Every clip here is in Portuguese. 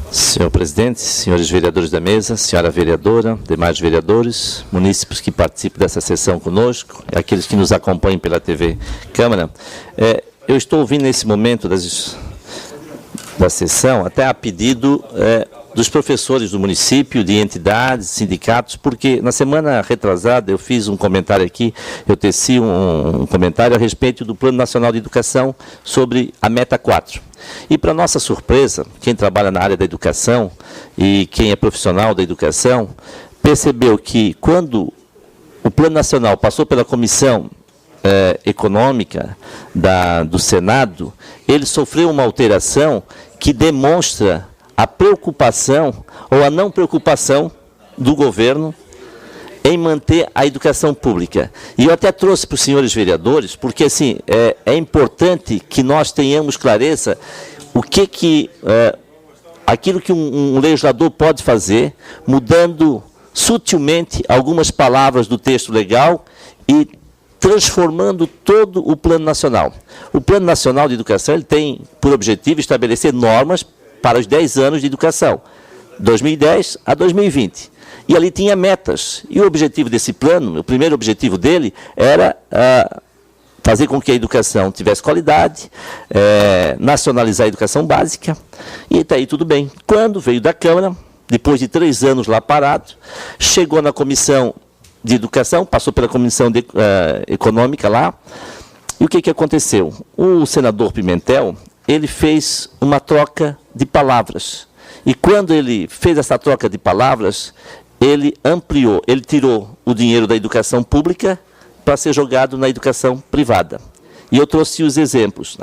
Senhor presidente, senhores vereadores da mesa, senhora vereadora, demais vereadores, munícipes que participam dessa sessão conosco, e aqueles que nos acompanham pela TV Câmara, eu estou ouvindo nesse momento da sessão, até a pedido dos professores do município, de entidades, sindicatos, porque na semana retrasada eu fiz um comentário aqui, eu teci um comentário a respeito do Plano Nacional de Educação sobre a Meta 4. E, para nossa surpresa, quem trabalha na área da educação e quem é profissional da educação, percebeu que quando o Plano Nacional passou pela Comissão Econômica do Senado, ele sofreu uma alteração que demonstra a preocupação ou a não preocupação do governo em manter a educação pública. E eu até trouxe para os senhores vereadores, porque assim, é importante que nós tenhamos clareza aquilo que um legislador pode fazer, mudando sutilmente algumas palavras do texto legal e transformando todo o Plano Nacional. O Plano Nacional de Educação ele tem por objetivo estabelecer normas para os 10 anos de educação, 2010 a 2020. E ali tinha metas. E o objetivo desse plano, o primeiro objetivo dele, era fazer com que a educação tivesse qualidade, nacionalizar a educação básica, e está aí tudo bem. Quando veio da Câmara, depois de 3 anos lá parado, chegou na Comissão de Educação, passou pela Comissão Econômica lá, e o que aconteceu? O senador Pimentel, ele fez uma troca de palavras. E quando ele fez essa troca de palavras, ele ampliou, ele tirou o dinheiro da educação pública para ser jogado na educação privada. E eu trouxe os exemplos,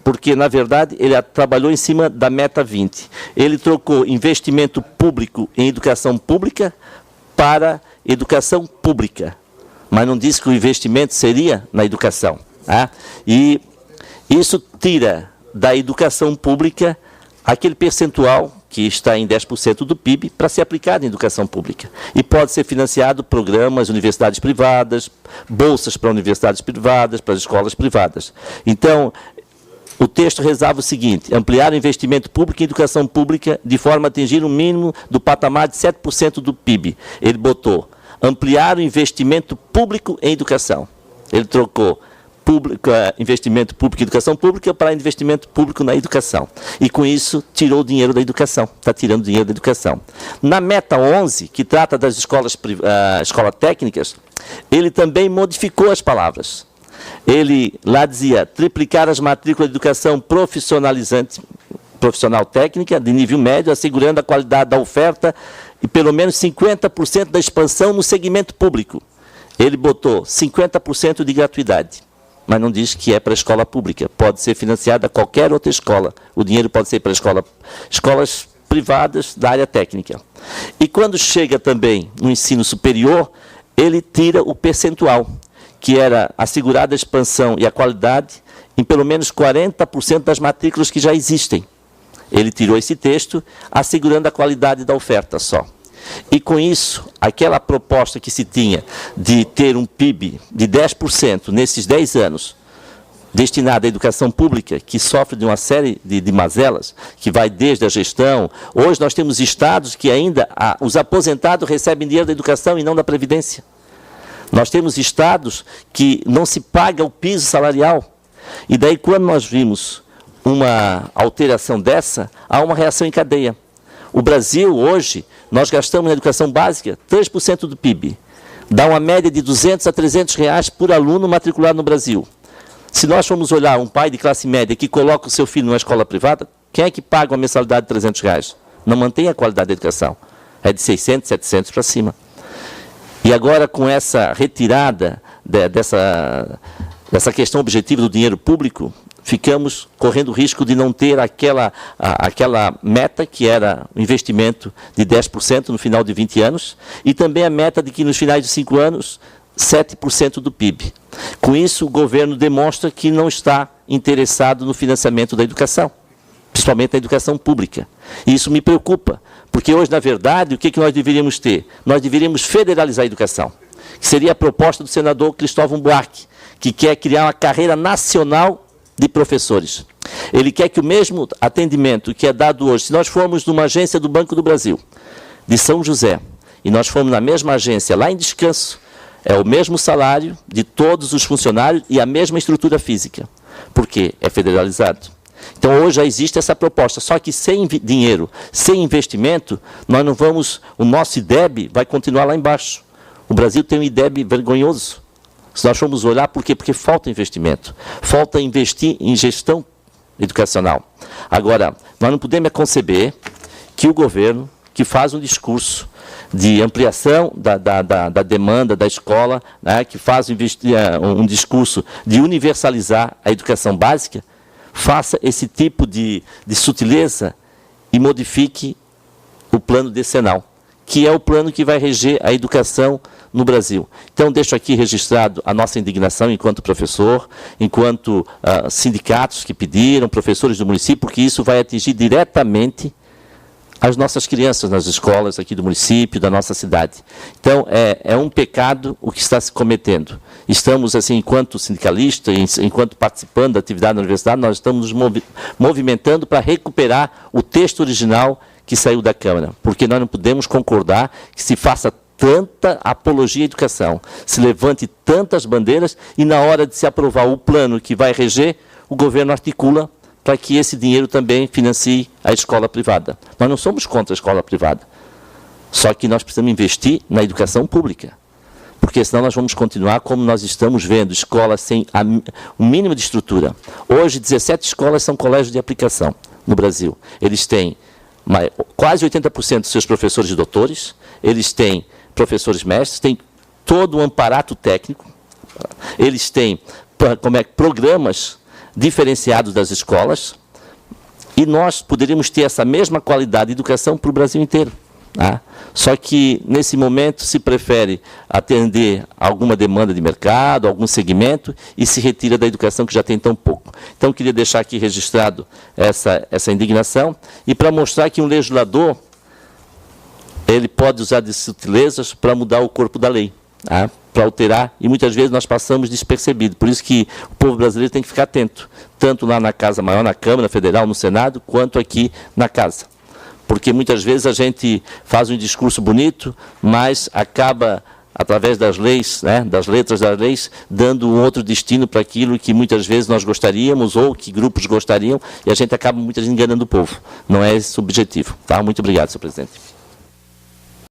porque, na verdade, ele trabalhou em cima da Meta 20. Ele trocou investimento público em educação pública para educação pública, mas não disse que o investimento seria na educação. E isso tira da educação pública aquele percentual que está em 10% do PIB para ser aplicado em educação pública. E pode ser financiado programas, universidades privadas, bolsas para universidades privadas, para as escolas privadas. Então, o texto rezava o seguinte: ampliar o investimento público em educação pública de forma a atingir um mínimo do patamar de 7% do PIB. Ele botou ampliar o investimento público em educação. Ele trocou investimento público em educação pública para investimento público na educação. E com isso tirou o dinheiro da educação, está tirando dinheiro da educação. Na Meta 11, que trata das escolas técnicas, ele também modificou as palavras. Ele lá dizia triplicar as matrículas de educação profissional técnica de nível médio, assegurando a qualidade da oferta e pelo menos 50% da expansão no segmento público. Ele botou 50% de gratuidade. Mas não diz que é para a escola pública. Pode ser financiada qualquer outra escola. O dinheiro pode ser para escolas privadas da área técnica. E quando chega também no ensino superior, ele tira o percentual, que era assegurada a expansão e a qualidade em pelo menos 40% das matrículas que já existem. Ele tirou esse texto, assegurando a qualidade da oferta só. E com isso, aquela proposta que se tinha de ter um PIB de 10% nesses 10 anos, destinado à educação pública, que sofre de uma série de mazelas, que vai desde a gestão. Hoje nós temos estados que ainda os aposentados recebem dinheiro da educação e não da Previdência. Nós temos estados que não se paga o piso salarial. E daí, quando nós vimos uma alteração dessa, há uma reação em cadeia. O Brasil, hoje, nós gastamos na educação básica 3% do PIB. Dá uma média de 200 a 300 reais por aluno matriculado no Brasil. Se nós formos olhar um pai de classe média que coloca o seu filho numa escola privada, quem é que paga uma mensalidade de 300 reais? Não mantém a qualidade da educação. É de 600, 700 para cima. E agora, com essa retirada dessa questão objetiva do dinheiro público, ficamos correndo o risco de não ter aquela meta, que era o investimento de 10% no final de 20 anos, e também a meta de que nos finais de 5 anos, 7% do PIB. Com isso, o governo demonstra que não está interessado no financiamento da educação, principalmente da educação pública. E isso me preocupa, porque hoje, na verdade, o que nós deveríamos ter? Nós deveríamos federalizar a educação, que seria a proposta do senador Cristóvão Buarque, que quer criar uma carreira nacional de professores. Ele quer que o mesmo atendimento que é dado hoje, se nós formos numa agência do Banco do Brasil, de São José, e nós formos na mesma agência lá em Descanso, é o mesmo salário de todos os funcionários e a mesma estrutura física. Por quê? É federalizado. Então, hoje já existe essa proposta, só que sem dinheiro, sem investimento, nós não vamos, o nosso IDEB vai continuar lá embaixo. O Brasil tem um IDEB vergonhoso. Se nós formos olhar, por quê? Porque falta investimento. Falta investir em gestão educacional. Agora, nós não podemos conceber que o governo, que faz um discurso de ampliação da demanda da escola, né, que faz um discurso de universalizar a educação básica, faça esse tipo de sutileza e modifique o plano decenal, que é o plano que vai reger a educação no Brasil. Então, deixo aqui registrado a nossa indignação enquanto professor, enquanto sindicatos que pediram, professores do município, porque isso vai atingir diretamente as nossas crianças nas escolas aqui do município, da nossa cidade. Então, é um pecado o que está se cometendo. Estamos, assim, enquanto sindicalistas, enquanto participando da atividade da universidade, nós estamos nos movimentando para recuperar o texto original que saiu da Câmara, porque nós não podemos concordar que se faça tanta apologia à educação, se levante tantas bandeiras e na hora de se aprovar o plano que vai reger, o governo articula para que esse dinheiro também financie a escola privada. Nós não somos contra a escola privada, só que nós precisamos investir na educação pública, porque senão nós vamos continuar como nós estamos vendo, escolas sem um mínimo de estrutura. Hoje, 17 escolas são colégios de aplicação no Brasil. Eles têm quase 80% dos seus professores doutores, eles têm professores mestres, têm todo o amparato técnico, eles têm programas diferenciados das escolas, e nós poderíamos ter essa mesma qualidade de educação para o Brasil inteiro. Tá? Só que, nesse momento, se prefere atender alguma demanda de mercado, algum segmento, e se retira da educação que já tem tão pouco. Então, queria deixar aqui registrado essa indignação, e para mostrar que um legislador, ele pode usar de sutilezas para mudar o corpo da lei, tá? Para alterar, e muitas vezes nós passamos despercebido. Por isso que o povo brasileiro tem que ficar atento, tanto lá na Casa Maior, na Câmara Federal, no Senado, quanto aqui na Casa. Porque muitas vezes a gente faz um discurso bonito, mas acaba, através das leis, né, das letras das leis, dando um outro destino para aquilo que muitas vezes nós gostaríamos, ou que grupos gostariam, e a gente acaba muitas vezes enganando o povo. Não é esse o objetivo. Tá? Muito obrigado, senhor presidente.